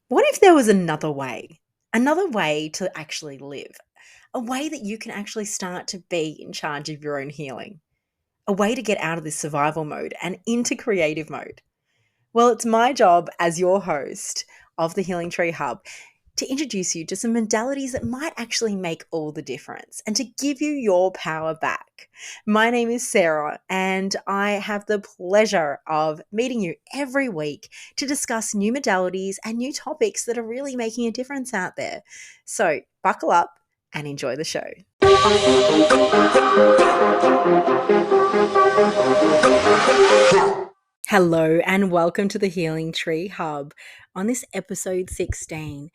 What if there was another way to actually live, a way that you can actually start to be in charge of your own healing, a way to get out of this survival mode and into creative mode? Well, it's my job as your host of the Healing Tree Hub to introduce you to some modalities that might actually make all the difference and to give you your power back. My name is Sarah, and I have the pleasure of meeting you every week to discuss new modalities and new topics that are really making a difference out there. So, buckle up and enjoy the show. Hello, and welcome to the Healing Tree Hub. On this episode 16,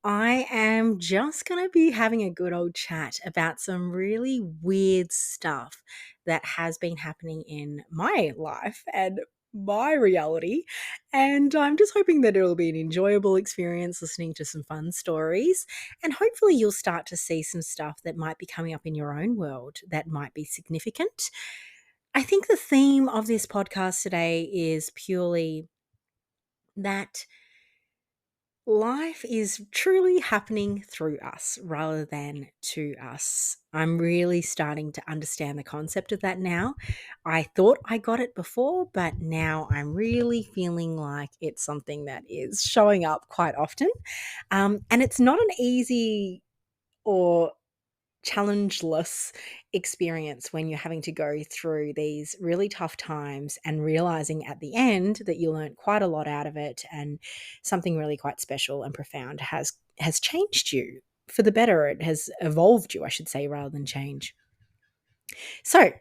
I am just going to be having a good old chat about some really weird stuff that has been happening in my life and my reality. And I'm just hoping that it'll be an enjoyable experience listening to some fun stories. And hopefully, you'll start to see some stuff that might be coming up in your own world that might be significant. I think the theme of this podcast today is purely that life is truly happening through us rather than to us. I'm really starting to understand the concept of that now. I thought I got it before, but now I'm really feeling like it's something that is showing up quite often. And it's not an easy or challengeless experience when you're having to go through these really tough times and realizing at the end that you learned quite a lot out of it and something really quite special and profound has changed you for the better. It has evolved you, I should say, rather than change. So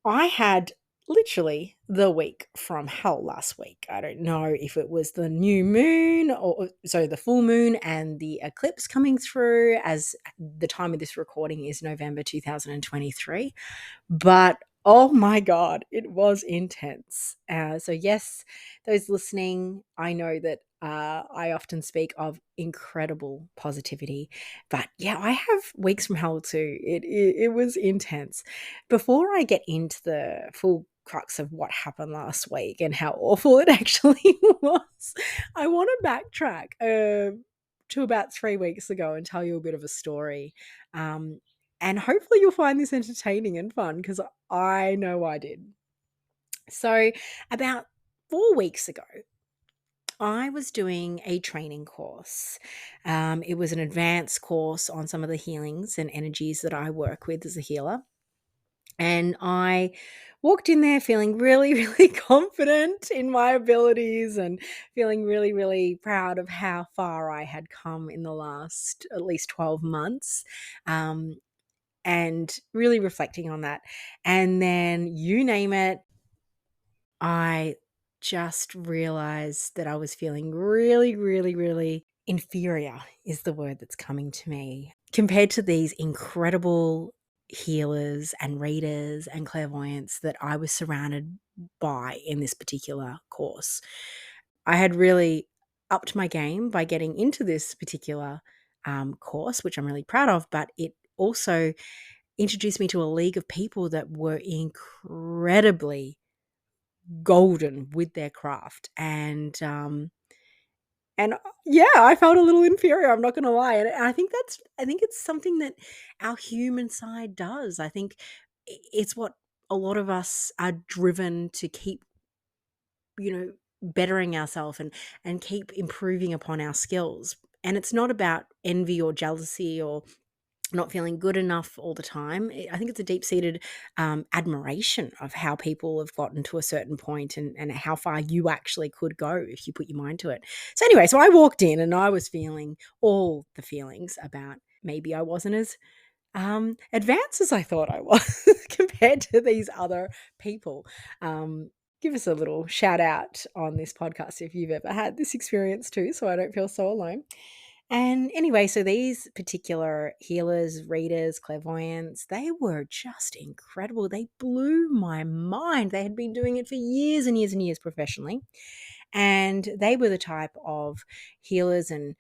I had literally the week from hell last week. I don't know if it was the new moon or the full moon and the eclipse coming through, as the time of this recording is November 2023. But oh my God, it was intense. So, yes, those listening, I know that I often speak of incredible positivity. But yeah, I have weeks from hell too. It was intense. Before I get into the full crux of what happened last week and how awful it actually was, I want to backtrack to about 3 weeks ago and tell you a bit of a story. And hopefully you'll find this entertaining and fun because I know I did. So, about 4 weeks ago, I was doing a training course. It was an advanced course on some of the healings and energies that I work with as a healer. And I walked in there feeling really, really confident in my abilities and feeling really, really proud of how far I had come in the last at least 12 months. And really reflecting on that. And then you name it, I just realized that I was feeling really, really, really inferior is the word that's coming to me compared to these incredible healers and readers and clairvoyants that I was surrounded by in this particular course. I had really upped my game by getting into this particular course, which I'm really proud of, but it also introduced me to a league of people that were incredibly golden with their craft. And yeah, I felt a little inferior, I'm not gonna lie. And I think it's something that our human side does. I think it's what a lot of us are driven to keep, bettering ourselves and keep improving upon our skills. And it's not about envy or jealousy or not feeling good enough all the time. I think it's a deep-seated admiration of how people have gotten to a certain point and how far you actually could go if you put your mind to it. So anyway, so I walked in and I was feeling all the feelings about maybe I wasn't as advanced as I thought I was compared to these other people. Give us a little shout out on this podcast if you've ever had this experience too, so I don't feel so alone. And anyway, so these particular healers, readers, clairvoyants, they were just incredible. They blew my mind. They had been doing it for years and years and years professionally. And they were the type of healers and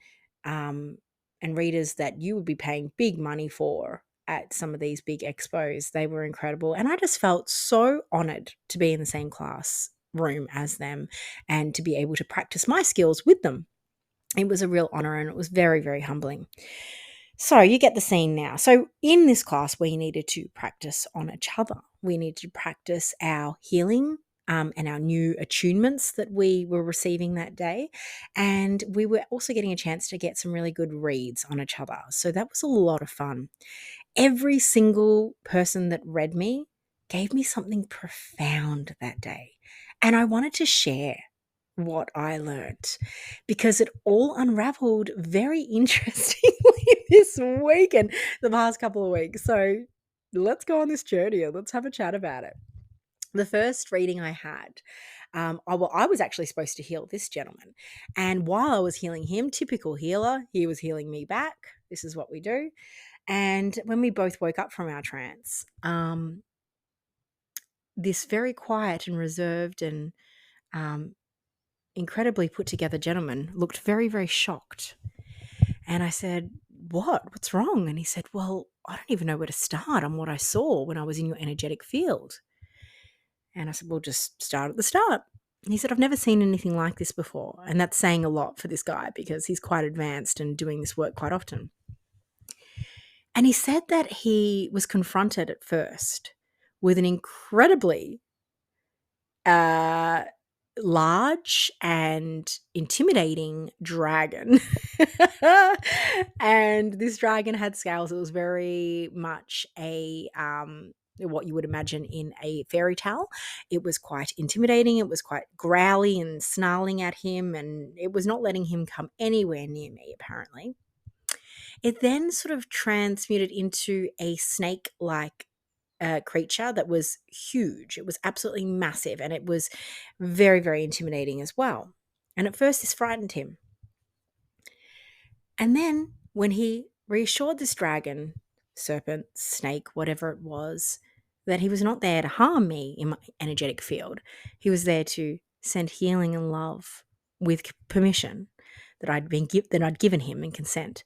readers that you would be paying big money for at some of these big expos. They were incredible. And I just felt so honored to be in the same class room as them and to be able to practice my skills with them. It was a real honor and it was very, very humbling. So you get the scene now. So in this class, we needed to practice on each other. We needed to practice our healing and our new attunements that we were receiving that day. And we were also getting a chance to get some really good reads on each other. So that was a lot of fun. Every single person that read me gave me something profound that day. And I wanted to share what I learnt because it all unraveled very interestingly this week and the past couple of weeks. So let's go on this journey and let's have a chat about it. The first reading I had, I was actually supposed to heal this gentleman. And while I was healing him, typical healer, he was healing me back. This is what we do. And when we both woke up from our trance, this very quiet and reserved and um, incredibly put together gentleman looked very, very shocked. And I said, What's wrong? And he said, Well, I don't even know where to start on what I saw when I was in your energetic field. And I said, Well, just start at the start. And he said, I've never seen anything like this before. And that's saying a lot for this guy because he's quite advanced and doing this work quite often. And he said that he was confronted at first with an incredibly large and intimidating dragon. And this dragon had scales. It was very much a what you would imagine in a fairy tale. It was quite intimidating. It was quite growly and snarling at him, and it was not letting him come anywhere near me, apparently. It then sort of transmuted into a snake-like creature that was huge. It was absolutely massive, and it was very, very intimidating as well. And at first, this frightened him. And then, when he reassured this dragon, serpent, snake, whatever it was, that he was not there to harm me in my energetic field, he was there to send healing and love with permission that I'd given him in consent.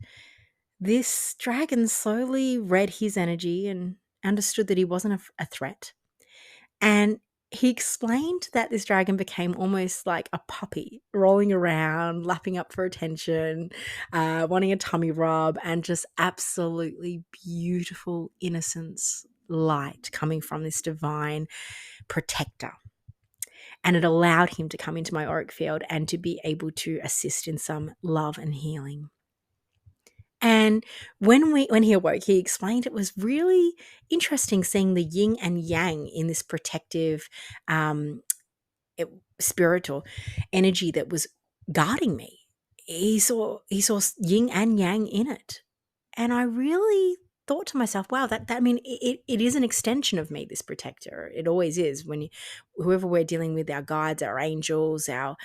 This dragon slowly read his energy and understood that he wasn't a threat. And he explained that this dragon became almost like a puppy, rolling around, lapping up for attention, wanting a tummy rub, and just absolutely beautiful innocence, light coming from this divine protector. And it allowed him to come into my auric field and to be able to assist in some love and healing. And when he awoke, he explained it was really interesting seeing the yin and yang in this protective um, spiritual energy that was guarding me. He saw yin and yang in it, and I really thought to myself, wow, that I mean, it is an extension of me, this protector. It always is. Whoever we're dealing with, our guides, our angels, our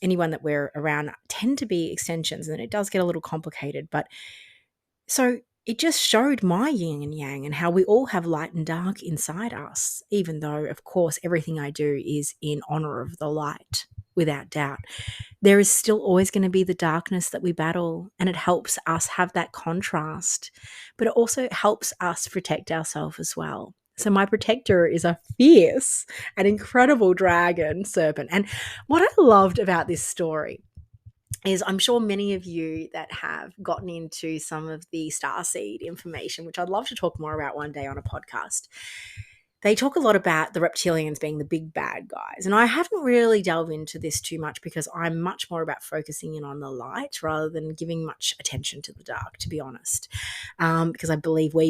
anyone that we're around tend to be extensions, and it does get a little complicated. But so it just showed my yin and yang and how we all have light and dark inside us, even though, of course, everything I do is in honor of the light, without doubt. There is still always going to be the darkness that we battle, and it helps us have that contrast, but it also helps us protect ourselves as well. So my protector is a fierce and incredible dragon serpent. And what I loved about this story is I'm sure many of you that have gotten into some of the starseed information, which I'd love to talk more about one day on a podcast, they talk a lot about the reptilians being the big bad guys. And I haven't really delved into this too much because I'm much more about focusing in on the light rather than giving much attention to the dark, to be honest, because I believe where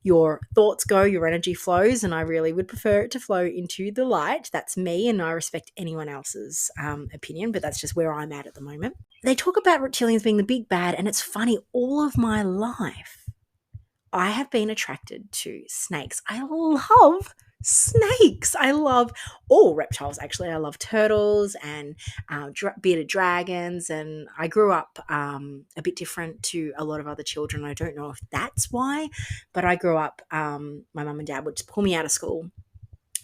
your thoughts go, your energy flows, and I really would prefer it to flow into the light. That's me, and I respect anyone else's opinion, but that's just where I'm at the moment. They talk about reptilians being the big bad, and it's funny, all of my life, I have been attracted to snakes. I love snakes. I love all reptiles, actually. I love turtles and bearded dragons. And I grew up a bit different to a lot of other children. I don't know if that's why, but I grew up, my mum and dad would just pull me out of school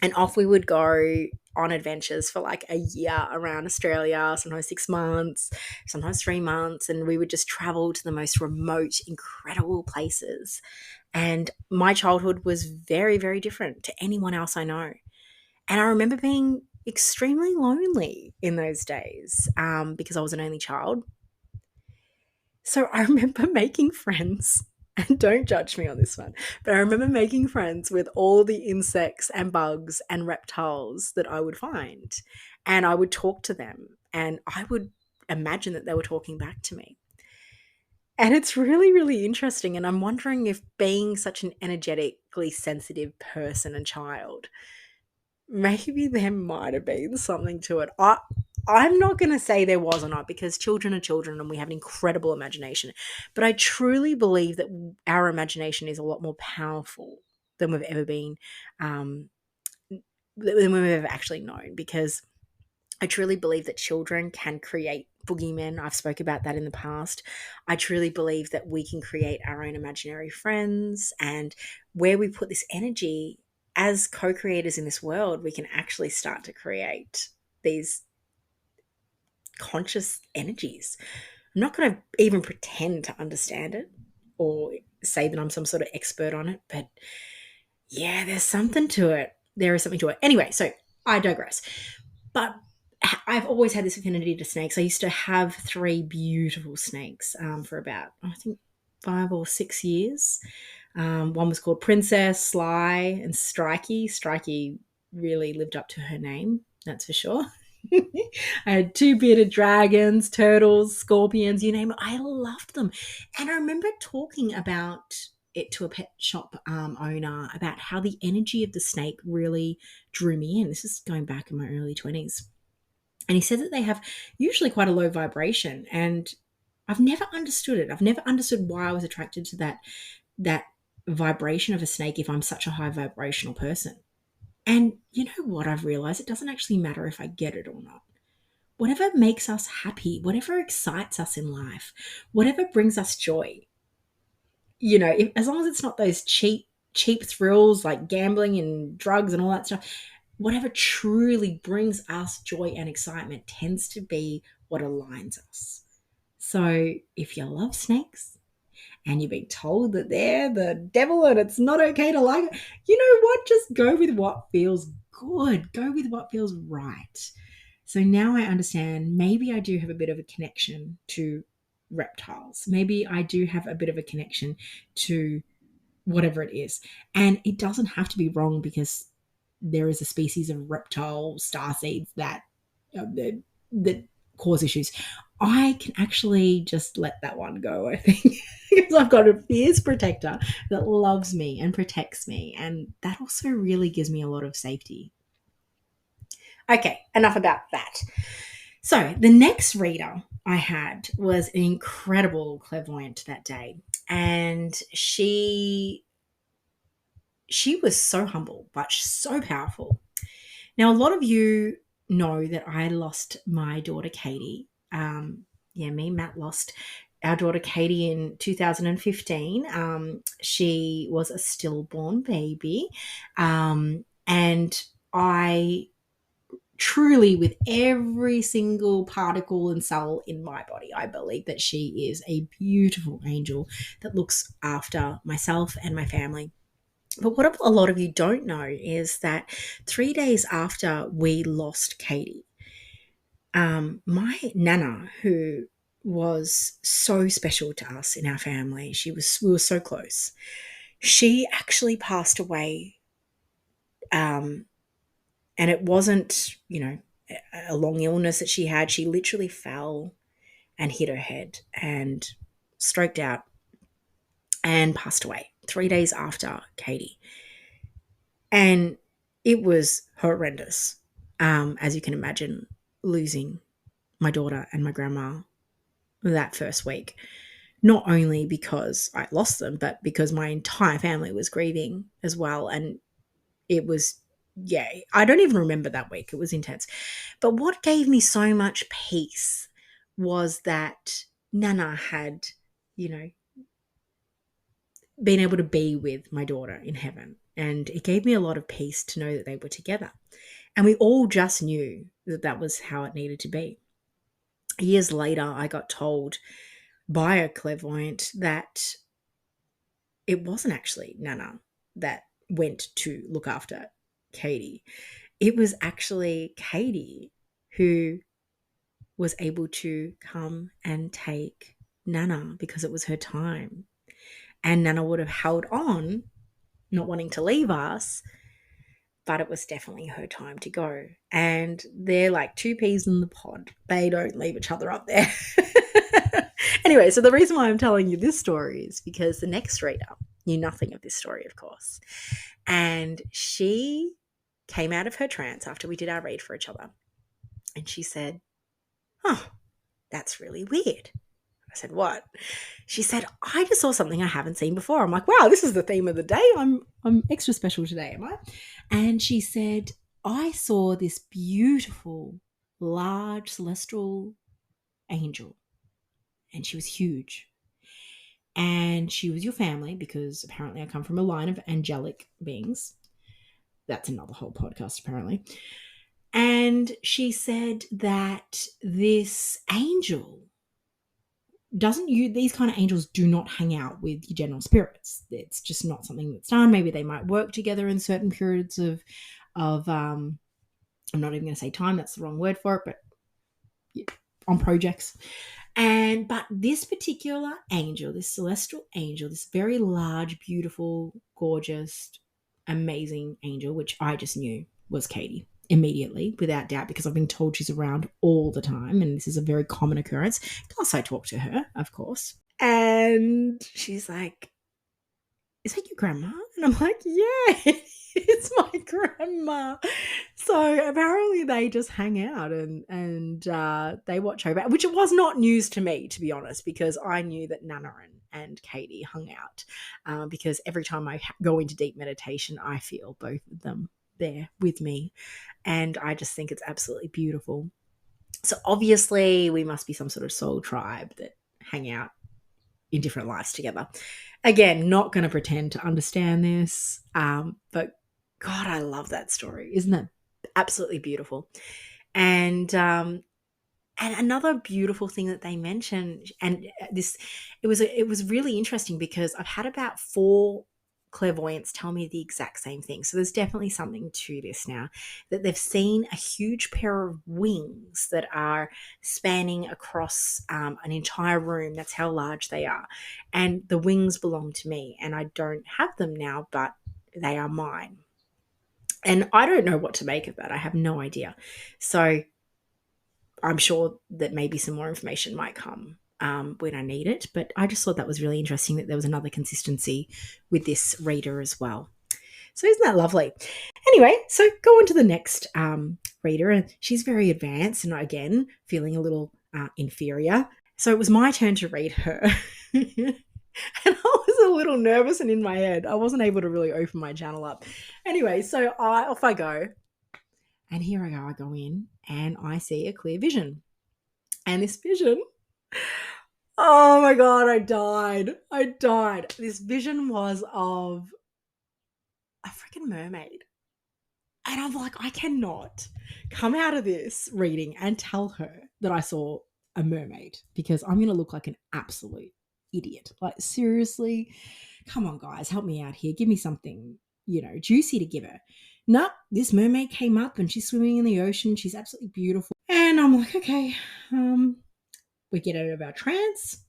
and off we would go on adventures for like a year around Australia, sometimes 6 months, sometimes 3 months. And we would just travel to the most remote, incredible places. And my childhood was very, very different to anyone else I know. And I remember being extremely lonely in those days because I was an only child. So I remember making friends, and don't judge me on this one, but I remember making friends with all the insects and bugs and reptiles that I would find. And I would talk to them, and I would imagine that they were talking back to me. And it's really, really interesting. And I'm wondering if being such an energetically sensitive person and child, maybe there might have been something to it. I'm not going to say there was or not, because children are children and we have an incredible imagination. But I truly believe that our imagination is a lot more powerful than we've ever been, um, than we've ever actually known. Because I truly believe that children can create boogeymen. I've spoke about that in the past. I truly believe that we can create our own imaginary friends, and where we put this energy as co-creators in this world, we can actually start to create these conscious energies. I'm not going to even pretend to understand it or say that I'm some sort of expert on it, but yeah, there's something to it. There is something to it. Anyway, so I digress. But I've always had this affinity to snakes. I used to have three beautiful snakes for about, I think, 5 or 6 years. One was called Princess, Sly, and Strikey. Strikey really lived up to her name, that's for sure. I had two bearded dragons, turtles, scorpions, you name it. I loved them. And I remember talking about it to a pet shop owner about how the energy of the snake really drew me in. This is going back in my early 20s. And he said that they have usually quite a low vibration. And I've never understood it. I've never understood why I was attracted to that vibration of a snake if I'm such a high vibrational person. And you know what? I've realized it doesn't actually matter if I get it or not. Whatever makes us happy, whatever excites us in life, whatever brings us joy, as long as it's not those cheap thrills like gambling and drugs and all that stuff, whatever truly brings us joy and excitement tends to be what aligns us. So if you love snakes and you're being told that they're the devil and it's not okay to like it, you know what? Just go with what feels good. Go with what feels right. So now I understand, maybe I do have a bit of a connection to reptiles. Maybe I do have a bit of a connection to whatever it is. And it doesn't have to be wrong, because there is a species of reptile starseeds that cause issues. I can actually just let that one go, I think, because I've got a fierce protector that loves me and protects me. And that also really gives me a lot of safety. Okay, enough about that. So the next reader I had was an incredible clairvoyant that day. And she was so humble, but so powerful. Now, a lot of you know that I lost my daughter Katie. Me and Matt lost our daughter Katie in 2015. She was a stillborn baby. And I truly, with every single particle and cell in my body, I believe that she is a beautiful angel that looks after myself and my family. But what a lot of you don't know is that 3 days after we lost Katie, my nana, who was so special to us in our family, we were so close. She actually passed away, and it wasn't, a long illness that she had. She literally fell and hit her head and stroked out and passed away 3 days after Katie. And it was horrendous, as you can imagine, losing my daughter and my grandma that first week. Not only because I lost them, but because my entire family was grieving as well. And it was, yeah, I don't even remember that week. It was intense. But what gave me so much peace was that Nana had, you know, been able to be with my daughter in heaven. And it gave me a lot of peace to know that they were together. And we all just knew that that was how it needed to be. Years later, I got told by a clairvoyant that it wasn't actually Nana that went to look after Katie. It was actually Katie who was able to come and take Nana because it was her time. And Nana would have held on, not wanting to leave us, but it was definitely her time to go. And they're like two peas in the pod. They don't leave each other up there. Anyway, so the reason why I'm telling you this story is because the next reader knew nothing of this story, of course. And she came out of her trance after we did our read for each other. And she said, "Oh, that's really weird." I said, "What?" She said, "I just saw something I haven't seen before." I'm like, "Wow, this is the theme of the day. I'm extra special today, am I?" And she said, "I saw this beautiful, large celestial angel, and she was huge. And she was your family because apparently I come from a line of angelic beings." That's another whole podcast, apparently. And she said that this angel these kind of angels do not hang out with your general spirits. It's just not something that's done. Maybe they might work together in certain periods of I'm not even going to say time, that's the wrong word for it, but yeah, on projects. But this particular angel, this celestial angel, this very large, beautiful, gorgeous, amazing angel, which I just knew was Katie immediately, without doubt, because I've been told she's around all the time, and this is a very common occurrence. Plus, I talk to her, of course. And she's like, "Is that your grandma?" And I'm like, "Yeah, it's my grandma." So apparently they just hang out and they watch over, which it was not news to me, to be honest, because I knew that Nana and Katie hung out because every time I go into deep meditation, I feel both of them there with me. And I just think it's absolutely beautiful. So obviously we must be some sort of soul tribe that hang out in different lives together. Again, not going to pretend to understand this, but God, I love that story. Isn't that absolutely beautiful? And another beautiful thing that they mentioned, and it was really interesting because I've had about 4 clairvoyants tell me the exact same thing. So there's definitely something to this now, that they've seen a huge pair of wings that are spanning across an entire room. That's how large they are. And the wings belong to me, and I don't have them now, but they are mine. And I don't know what to make of that. I have no idea. So I'm sure that maybe some more information might come when I need it. But I just thought that was really interesting that there was another consistency with this reader as well. So isn't that lovely? Anyway, so go on to the next reader, and she's very advanced and again feeling a little inferior. So it was my turn to read her. And I was a little nervous and in my head. I wasn't able to really open my channel up. Anyway, so off I go. And here I go. I go in and I see a clear vision. And this vision, oh my God, I died. This vision was of a freaking mermaid. And I'm like, I cannot come out of this reading and tell her that I saw a mermaid because I'm going to look like an absolute idiot. Like, seriously, come on, guys, help me out here. Give me something, juicy to give her. No, this mermaid came up and she's swimming in the ocean. She's absolutely beautiful. And I'm like, okay, we get out of our trance.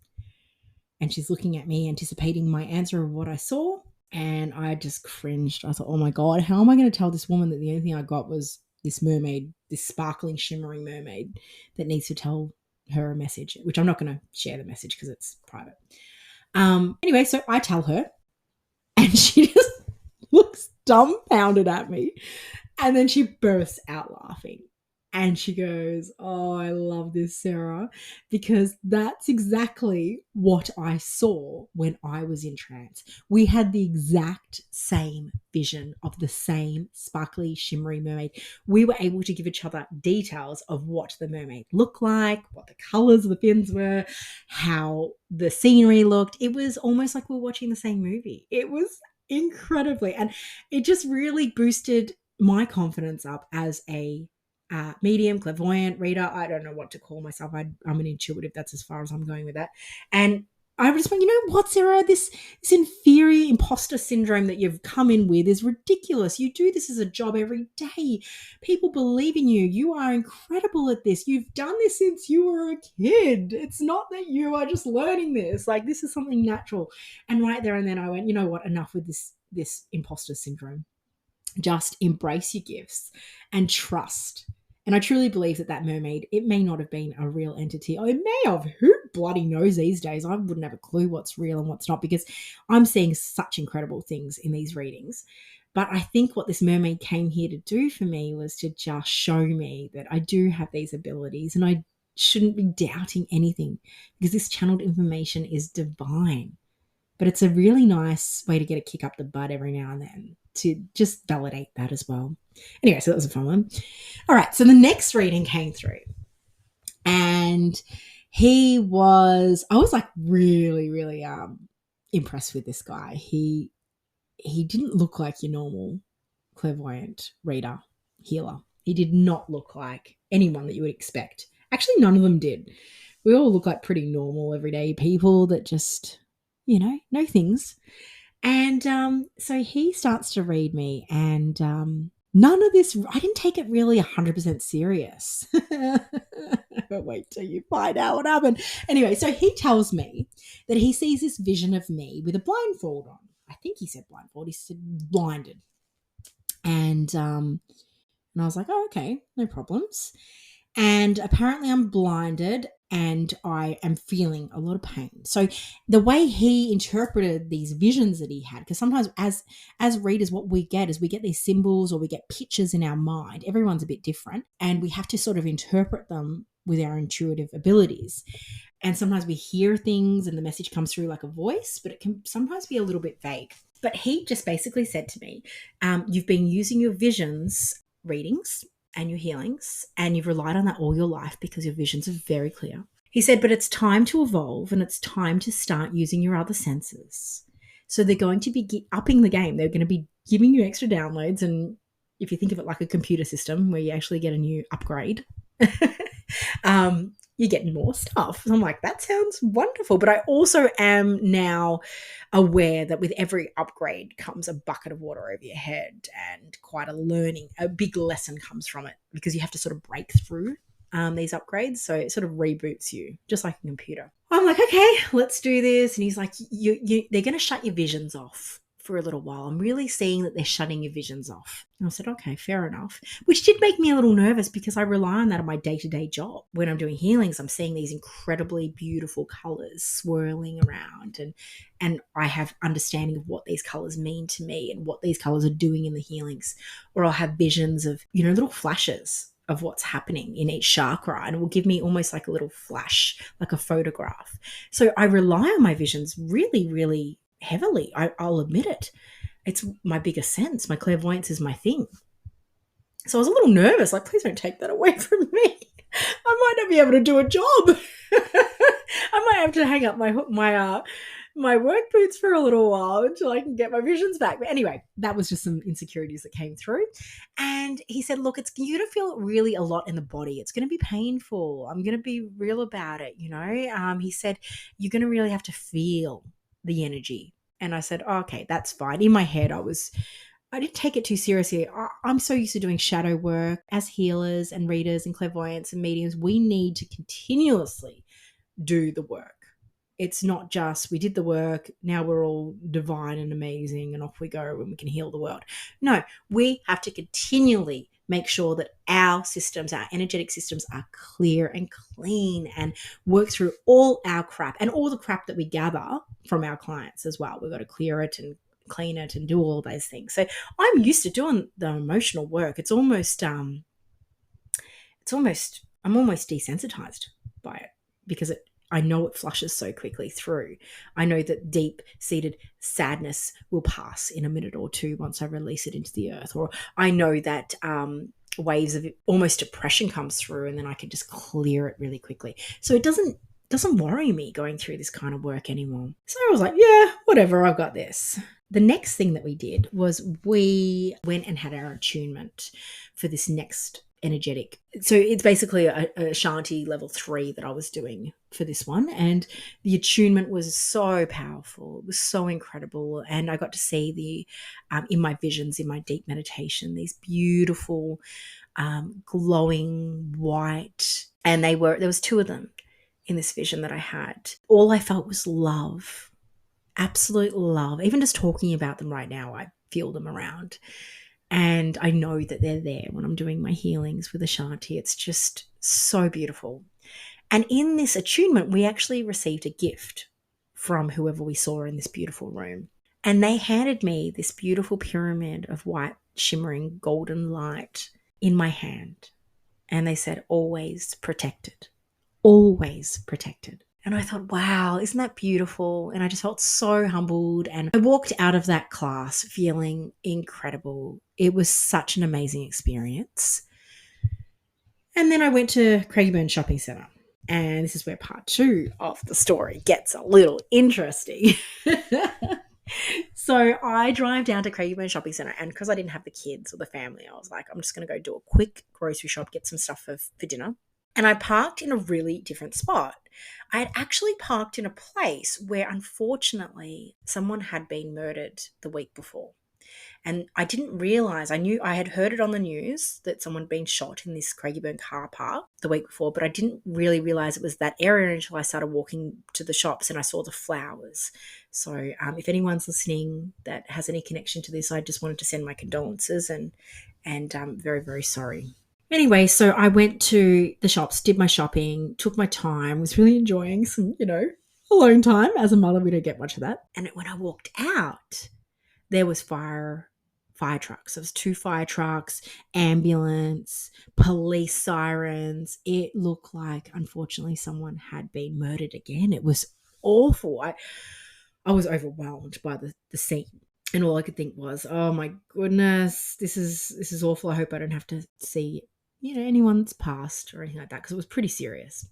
And she's looking at me, anticipating my answer of what I saw. And I just cringed. I thought, oh my God, how am I going to tell this woman that the only thing I got was this mermaid, this sparkling, shimmering mermaid that needs to tell her a message, which I'm not going to share the message because it's private. Anyway, so I tell her and she just looks dumbfounded at me. And then she bursts out laughing. And she goes, "Oh, I love this, Sarah, because that's exactly what I saw when I was in trance." We had the exact same vision of the same sparkly, shimmery mermaid. We were able to give each other details of what the mermaid looked like, what the colors of the fins were, how the scenery looked. It was almost like we were watching the same movie. It was incredibly, and it just really boosted my confidence up as a medium, clairvoyant, reader. I don't know what to call myself. I'm an intuitive. That's as far as I'm going with that. And I just went, you know what, Sarah, this inferior imposter syndrome that you've come in with is ridiculous. You do this as a job every day. People believe in you. You are incredible at this. You've done this since you were a kid. It's not that you are just learning this. Like, this is something natural. And right there and then I went, you know what, enough with this imposter syndrome. Just embrace your gifts and trust. And I truly believe that mermaid, it may not have been a real entity. Or it may have. Who bloody knows these days? I wouldn't have a clue what's real and what's not, because I'm seeing such incredible things in these readings. But I think what this mermaid came here to do for me was to just show me that I do have these abilities, and I shouldn't be doubting anything, because this channeled information is divine. But it's a really nice way to get a kick up the butt every now and then to just validate that as well. Anyway, so that was a fun one. All right, so the next reading came through, and I was like really, really impressed with this guy. He didn't look like your normal clairvoyant reader, healer. He did not look like anyone that you would expect. Actually, none of them did. We all look like pretty normal, everyday people that just, know things. And so he starts to read me, and none of this, I didn't take it really 100% serious. But wait till you find out what happened. Anyway, so he tells me that he sees this vision of me with a blindfold on. I think he said blindfold. He said blinded. And I was like, oh, okay, no problems. And apparently I'm blinded and I am feeling a lot of pain. So the way he interpreted these visions that he had, because sometimes as readers, what we get is we get these symbols or we get pictures in our mind. Everyone's a bit different, and we have to sort of interpret them with our intuitive abilities. And sometimes we hear things and the message comes through like a voice, but it can sometimes be a little bit vague. But he just basically said to me, you've been using your visions readings and your healings, and you've relied on that all your life because your visions are very clear. He said, but it's time to evolve, and it's time to start using your other senses. So they're going to be upping the game. They're going to be giving you extra downloads. And if you think of it like a computer system where you actually get a new upgrade, you're getting more stuff. So I'm like, that sounds wonderful. But I also am now aware that with every upgrade comes a bucket of water over your head, and quite a big lesson comes from it, because you have to sort of break through these upgrades. So it sort of reboots you, just like a computer. I'm like, okay, let's do this. And he's like, they're going to shut your visions off for a little while. I'm really seeing that they're shutting your visions off. And I said, okay, fair enough. Which did make me a little nervous, because I rely on that in my day-to-day job. When I'm doing healings, I'm seeing these incredibly beautiful colors swirling around, and I have understanding of what these colors mean to me and what these colors are doing in the healings. Or I'll have visions of, little flashes of what's happening in each chakra, and it will give me almost like a little flash, like a photograph. So I rely on my visions really, really heavily. I'll admit it. It's my biggest sense. My clairvoyance is my thing. So I was a little nervous, like, please don't take that away from me. I might not be able to do a job. I might have to hang up my work boots for a little while until I can get my visions back. But anyway, that was just some insecurities that came through. And he said, look, you're going to feel really a lot in the body. It's going to be painful. I'm going to be real about it, He said, you're going to really have to feel the energy. And I said, oh, okay, that's fine. In my head, I didn't take it too seriously. I'm so used to doing shadow work as healers and readers and clairvoyants and mediums. We need to continuously do the work. It's not just we did the work, now we're all divine and amazing and off we go and we can heal the world. No, we have to continually make sure that our systems, our energetic systems are clear and clean, and work through all our crap and all the crap that we gather from our clients as well. We've got to clear it and clean it and do all those things. So I'm used to doing the emotional work. I'm almost desensitized by it, because I know it flushes so quickly through. I know that deep-seated sadness will pass in a minute or two once I release it into the earth. Or I know that waves of almost depression comes through, and then I can just clear it really quickly. So it doesn't worry me going through this kind of work anymore. So I was like, yeah, whatever, I've got this. The next thing that we did was we went and had our attunement for this next energetic. So it's basically a shanti level 3 that I was doing for this one, and the attunement was so powerful. It was so incredible, and I got to see in my visions, in my deep meditation, these beautiful glowing white, and there was 2 of them in this vision that I had. All I felt was love, absolute love. Even just talking about them right now, I feel them around. And I know that they're there when I'm doing my healings with Ashanti. It's just so beautiful. And in this attunement, we actually received a gift from whoever we saw in this beautiful room. And they handed me this beautiful pyramid of white, shimmering, golden light in my hand. And they said, always protected, always protected. And I thought, wow, isn't that beautiful? And I just felt so humbled. And I walked out of that class feeling incredible. It was such an amazing experience. And then I went to Craigieburn Shopping Centre. And this is where part 2 of the story gets a little interesting. So I drive down to Craigieburn Shopping Centre, and because I didn't have the kids or the family, I was like, I'm just going to go do a quick grocery shop, get some stuff for dinner. And I parked in a really different spot. I had actually parked in a place where, unfortunately, someone had been murdered the week before. And I didn't realise, I had heard it on the news that someone had been shot in this Craigieburn car park the week before, but I didn't really realise it was that area until I started walking to the shops and I saw the flowers. So if anyone's listening that has any connection to this, I just wanted to send my condolences and I'm very, very sorry. Anyway, so I went to the shops, did my shopping, took my time, was really enjoying some, alone time. As a mother, we don't get much of that. And when I walked out, there was fire trucks. There was 2 fire trucks, ambulance, police sirens. It looked like, unfortunately, someone had been murdered again. It was awful. I was overwhelmed by the scene. And all I could think was, oh my goodness, this is awful. I hope I don't have to see, anyone's passed or anything like that, because it was pretty serious.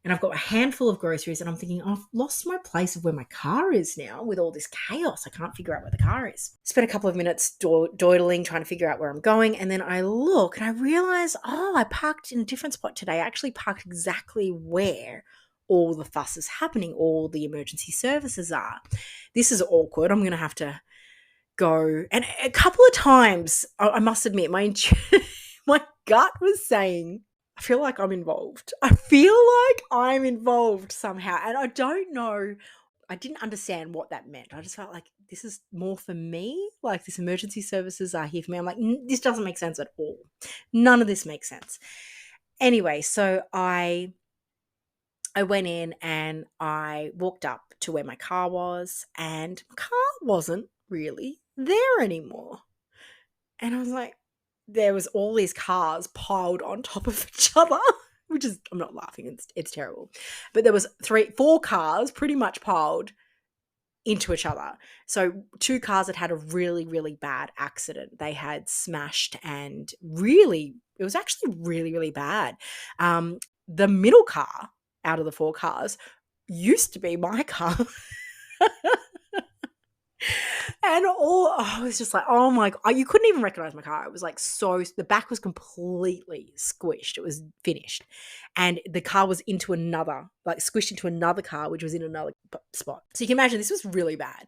And I've got a handful of groceries and I'm thinking, I've lost my place of where my car is now with all this chaos. I can't figure out where the car is. Spent a couple of minutes dawdling, trying to figure out where I'm going. And then I look and I realize, I parked in a different spot today. I actually parked exactly where all the fuss is happening, all the emergency services are. This is awkward. I'm going to have to go. And a couple of times, I must admit, my gut was saying, I feel like I'm involved. I feel like I'm involved somehow. And I don't know. I didn't understand what that meant. I just felt like this is more for me. Like, this emergency services are here for me. I'm like, this doesn't make sense at all. None of this makes sense. Anyway, so I went in and I walked up to where my car was, and my car wasn't really there anymore. And I was like, there was all these cars piled on top of each other, which is, I'm not laughing, it's terrible. But there was 4 cars pretty much piled into each other. So 2 cars had a really, really bad accident. They had smashed, and it was actually really, really bad. The middle car out of the 4 cars used to be my car. And I was just like, oh my God, you couldn't even recognize my car. It was like the back was completely squished. It was finished. And the car was squished into another car, which was in another spot. So you can imagine this was really bad.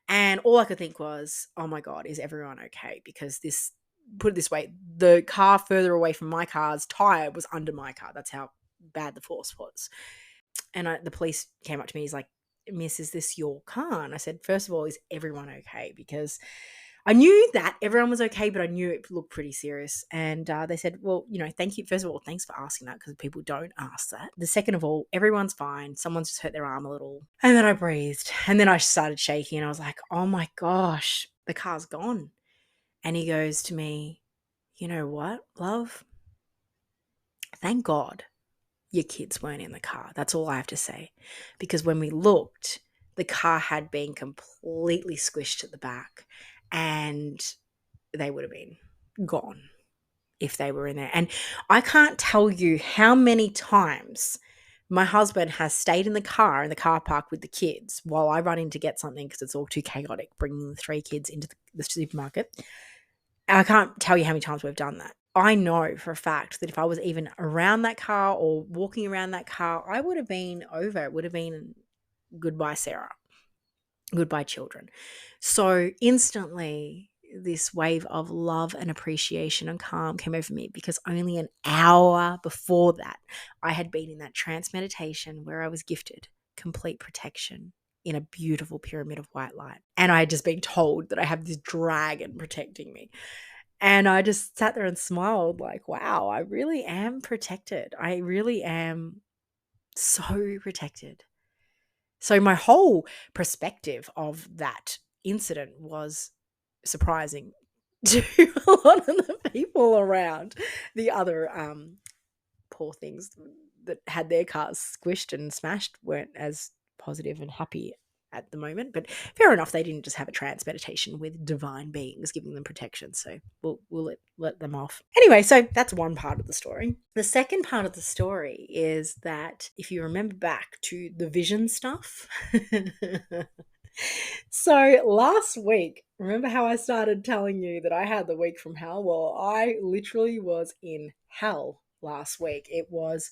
And all I could think was, oh my God, is everyone okay? Because put it this way, the car further away from my car's tire was under my car. That's how bad the force was. And the police came up to me. He's like, Miss, is this your car? And I said, first of all, is everyone okay? Because I knew that everyone was okay, but I knew it looked pretty serious. And they said, well, thank you. First of all, thanks for asking that, because people don't ask that. The second of all, everyone's fine. Someone's just hurt their arm a little. And then I breathed. And then I started shaking and I was like, oh my gosh, the car's gone. And he goes to me, you know what, love? Thank God your kids weren't in the car. That's all I have to say. Because when we looked, the car had been completely squished at the back, and they would have been gone if they were in there. And I can't tell you how many times my husband has stayed in the car park with the kids while I run in to get something, because it's all too chaotic bringing the 3 kids into the supermarket. I can't tell you how many times we've done that. I know for a fact that if I was even around that car or walking around that car, I would have been over. It would have been goodbye, Sarah. Goodbye, children. So instantly, this wave of love and appreciation and calm came over me because only an hour before that, I had been in that trance meditation where I was gifted complete protection in a beautiful pyramid of white light. And I had just been told that I have this dragon protecting me. And I just sat there and smiled, like, wow, I really am protected. I really am so protected. So my whole perspective of that incident was surprising to a lot of the people around. The other poor things that had their cars squished and smashed weren't as positive and happy at the moment, but fair enough, they didn't just have a trance meditation with divine beings giving them protection, so we'll let them off. Anyway, so that's one part of the story. The second part of the story is that if you remember back to the vision stuff, so last week, remember how I started telling you that I had the week from hell? Well, I literally was in hell last week. It was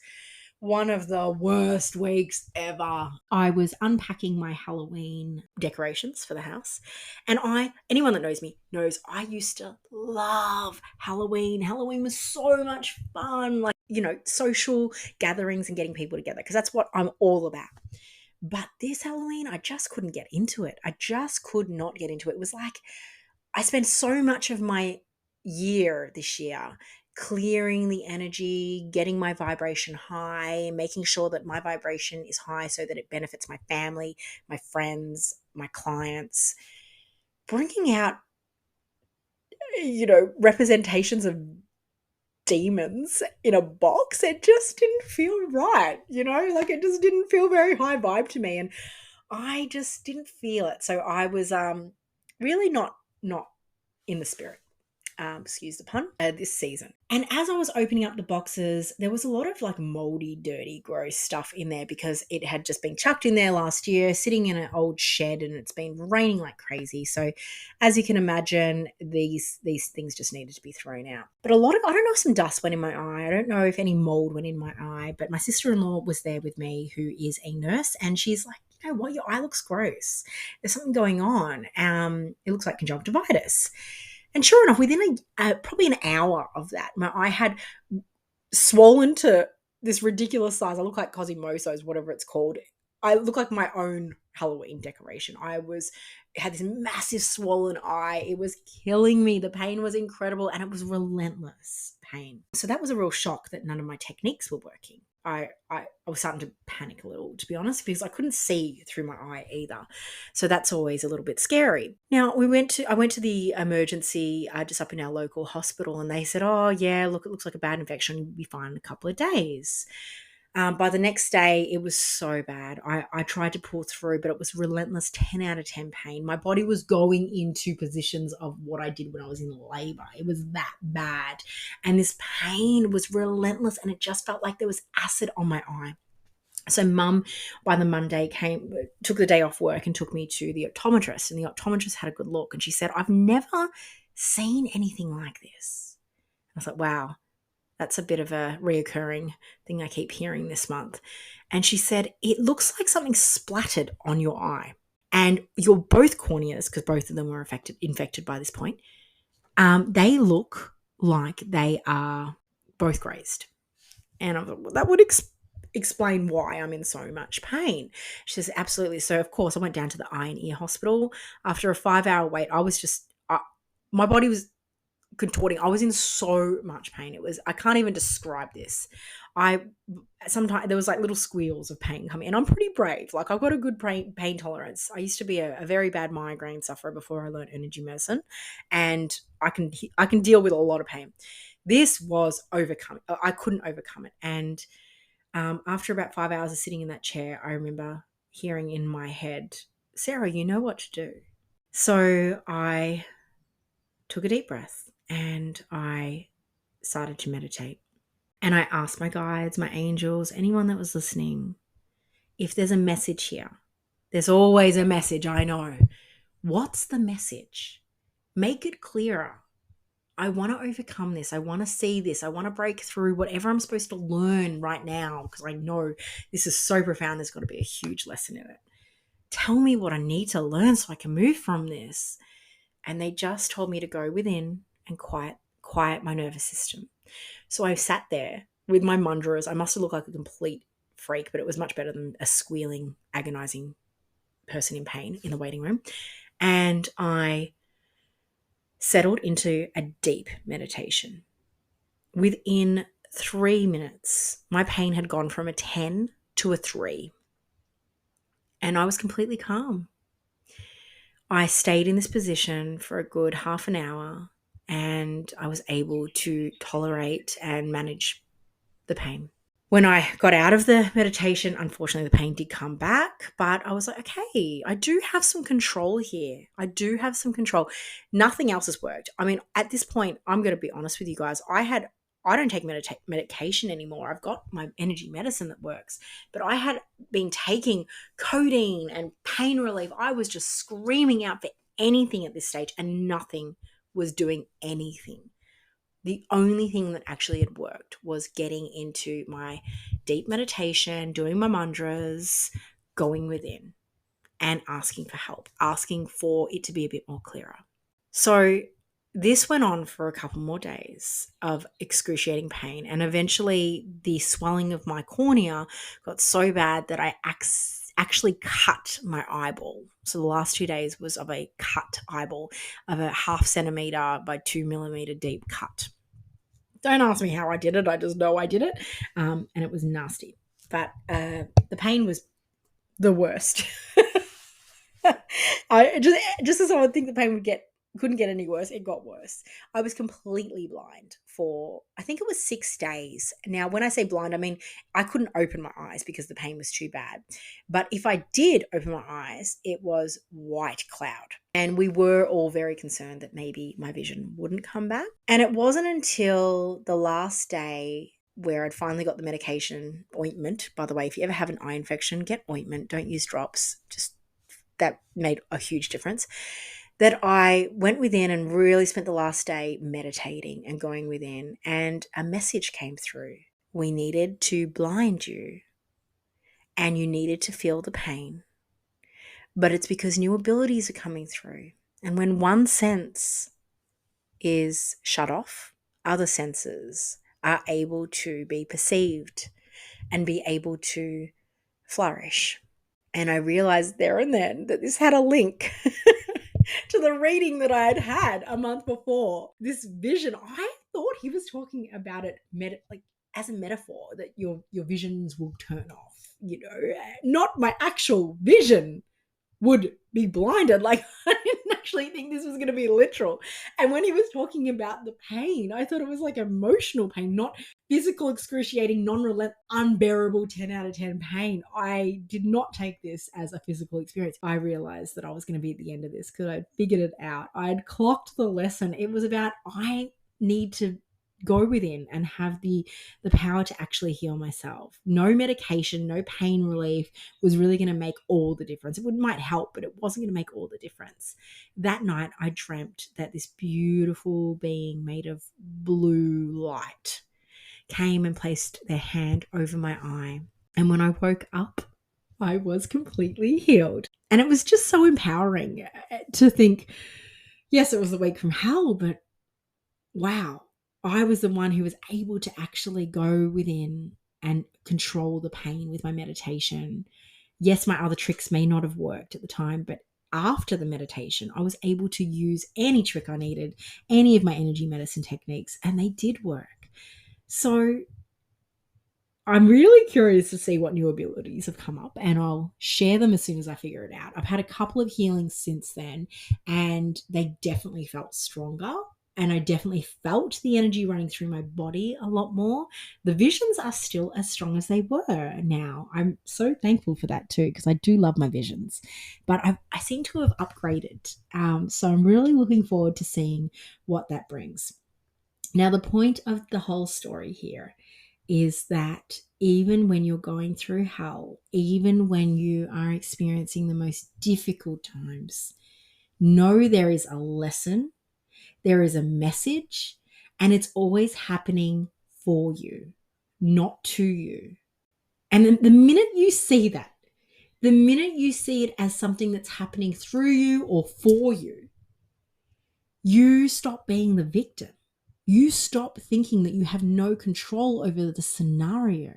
one of the worst weeks ever. I was unpacking my Halloween decorations for the house. And anyone that knows me knows I used to love Halloween. Halloween was so much fun, like, social gatherings and getting people together, because that's what I'm all about. But this Halloween, I just couldn't get into it. I just could not get into it. It was like I spent so much of my year this year clearing the energy, getting my vibration high, making sure that my vibration is high so that it benefits my family, my friends, my clients, bringing out, representations of demons in a box. It just didn't feel right, like it just didn't feel very high vibe to me. And I just didn't feel it. So I was really not in the spirit, excuse the pun, this season. And as I was opening up the boxes, there was a lot of like moldy, dirty, gross stuff in there because it had just been chucked in there last year, sitting in an old shed, and it's been raining like crazy. So as you can imagine, these things just needed to be thrown out. But I don't know if some dust went in my eye. I don't know if any mold went in my eye, but my sister-in-law was there with me, who is a nurse, and she's like, you know what, your eye looks gross. There's something going on. It looks like conjunctivitis. And sure enough, within probably an hour of that, my eye had swollen to this ridiculous size. I look like Cosimoso's, whatever it's called. I look like my own Halloween decoration. Had this massive swollen eye. It was killing me. The pain was incredible, and it was relentless pain. So that was a real shock that none of my techniques were working. I was starting to panic a little, to be honest, because I couldn't see through my eye either. So that's always a little bit scary. Now, I went to the emergency just up in our local hospital, and they said, oh, yeah, look, it looks like a bad infection. You'll be fine in a couple of days. By the next day, it was so bad. I tried to pull through, but it was relentless 10 out of 10 pain. My body was going into positions of what I did when I was in labor. It was that bad. And this pain was relentless, and it just felt like there was acid on my eye. So Mum, by the Monday, took the day off work and took me to the optometrist. And the optometrist had a good look, and she said, I've never seen anything like this. I was like, wow. That's a bit of a reoccurring thing I keep hearing this month. And she said, it looks like something splattered on your eye. And your both corneas, because both of them were infected by this point, they look like they are both grazed. And I thought, well, that would explain why I'm in so much pain. She says, absolutely. So, of course, I went down to the eye and ear hospital. After a 5-hour wait, I was just, my body was contorting. I was in so much pain. I can't even describe this. Sometimes there was like little squeals of pain coming, and I'm pretty brave. Like, I've got a good pain tolerance. I used to be a very bad migraine sufferer before I learned energy medicine, and I can deal with a lot of pain. This was overcome. I couldn't overcome it. And after about 5 hours of sitting in that chair, I remember hearing in my head, Sarah, you know what to do. So I took a deep breath and I started to meditate. And I asked my guides, my angels, anyone that was listening, if there's a message here. There's always a message, I know. What's the message? Make it clearer. I want to overcome this. I want to see this. I want to break through whatever I'm supposed to learn right now because I know this is so profound. There's got to be a huge lesson in it. Tell me what I need to learn so I can move from this. And they just told me to go within and quiet my nervous system. So I sat there with my mudras. I must have looked like a complete freak, but it was much better than a squealing, agonizing person in pain in the waiting room. And I settled into a deep meditation. Within 3 minutes, my pain had gone from a 10 to a 3, and I was completely calm. I stayed in this position for a good half an hour, and I was able to tolerate and manage the pain. When I got out of the meditation, unfortunately, the pain did come back, but I was like, okay, I do have some control here. I do have some control. Nothing else has worked. I mean, at this point, I'm going to be honest with you guys. I don't take medication anymore. I've got my energy medicine that works, but I had been taking codeine and pain relief. I was just screaming out for anything at this stage, and nothing was doing anything. The only thing that actually had worked was getting into my deep meditation, doing my mantras, going within and asking for help, asking for it to be a bit more clearer. So this went on for a couple more days of excruciating pain. And eventually the swelling of my cornea got so bad that I actually cut my eyeball. So the last 2 days was of a cut eyeball, of a 0.5 centimeter by 2 millimeter deep cut. Don't ask me how I did it. I just know I did it. And it was nasty. But the pain was the worst. I just as I would think the pain couldn't get any worse, it got worse. I was completely blind for, I think it was 6 days. Now, when I say blind, I mean I couldn't open my eyes because the pain was too bad. But if I did open my eyes, it was white cloud. And we were all very concerned that maybe my vision wouldn't come back. And it wasn't until the last day where I'd finally got the medication, ointment. By the way, if you ever have an eye infection, get ointment. Don't use drops. Just that made a huge difference. That I went within and really spent the last day meditating and going within, and a message came through. We needed to blind you, and you needed to feel the pain. But it's because new abilities are coming through. And when one sense is shut off, other senses are able to be perceived and be able to flourish. And I realized there and then that this had a link to the reading that I had had a month before. This vision, I thought he was talking about it like as a metaphor, that your visions will turn off, not my actual vision would be blinded. Like, I didn't actually think this was going to be literal. And when he was talking about the pain, I thought it was like emotional pain, not physical, excruciating, unbearable 10 out of 10 pain. I did not take this as a physical experience. I realized that I was going to be at the end of this because I'd figured it out. I'd clocked the lesson. It was about, I need to go within and have the power to actually heal myself. No medication, no pain relief was really going to make all the difference. It might help, but it wasn't going to make all the difference. That night, I dreamt that this beautiful being made of blue light came and placed their hand over my eye. And when I woke up, I was completely healed. And it was just so empowering to think, yes, it was a week from hell, but wow, I was the one who was able to actually go within and control the pain with my meditation. Yes, my other tricks may not have worked at the time, but after the meditation, I was able to use any trick I needed, any of my energy medicine techniques, and they did work. So I'm really curious to see what new abilities have come up, and I'll share them as soon as I figure it out. I've had a couple of healings since then, and they definitely felt stronger. And I definitely felt the energy running through my body a lot more. The visions are still as strong as they were now. I'm so thankful for that too, because I do love my visions. But I seem to have upgraded. So I'm really looking forward to seeing what that brings. Now, the point of the whole story here is that even when you're going through hell, even when you are experiencing the most difficult times, know there is a lesson. There is a message, and it's always happening for you, not to you. And then the minute you see that, the minute you see it as something that's happening through you or for you, you stop being the victim. You stop thinking that you have no control over the scenario.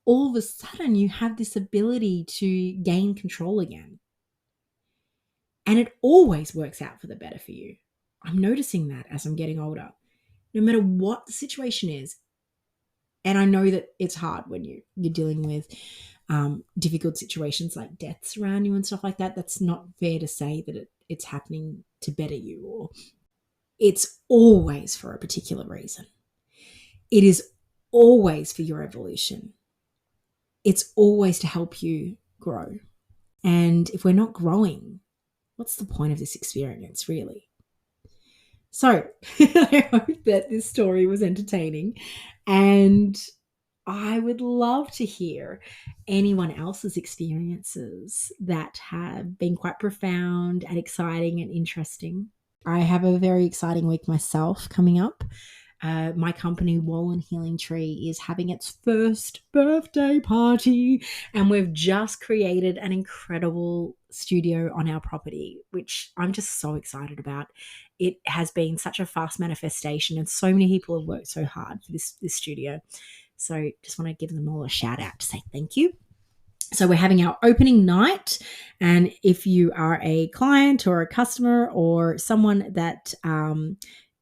All of a sudden, you have this ability to gain control again. And it always works out for the better for you. I'm noticing that as I'm getting older. No matter what the situation is, and I know that it's hard when you're dealing with difficult situations like deaths around you and stuff like that. That's not fair to say that it's happening to better you, or it's always for a particular reason. It is always for your evolution. It's always to help you grow. And if we're not growing, what's the point of this experience, really? So I hope that this story was entertaining, and I would love to hear anyone else's experiences that have been quite profound and exciting and interesting. I have a very exciting week myself coming up. My company, Wall and Healing Tree, is having its first birthday party, and we've just created an incredible studio on our property, which I'm just so excited about. It has been such a fast manifestation, and so many people have worked so hard for this studio. So just want to give them all a shout out to say thank you. So we're having our opening night, and if you are a client or a customer or someone that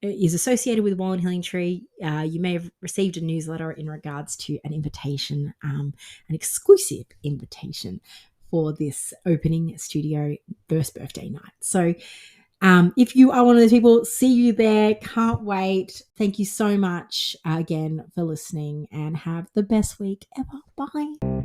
is associated with Wall and Healing Tree, you may have received a newsletter in regards to an invitation, an exclusive invitation for this opening studio first birthday night. So if you are one of those people, see you there. Can't wait. Thank you so much again for listening, and have the best week ever. Bye.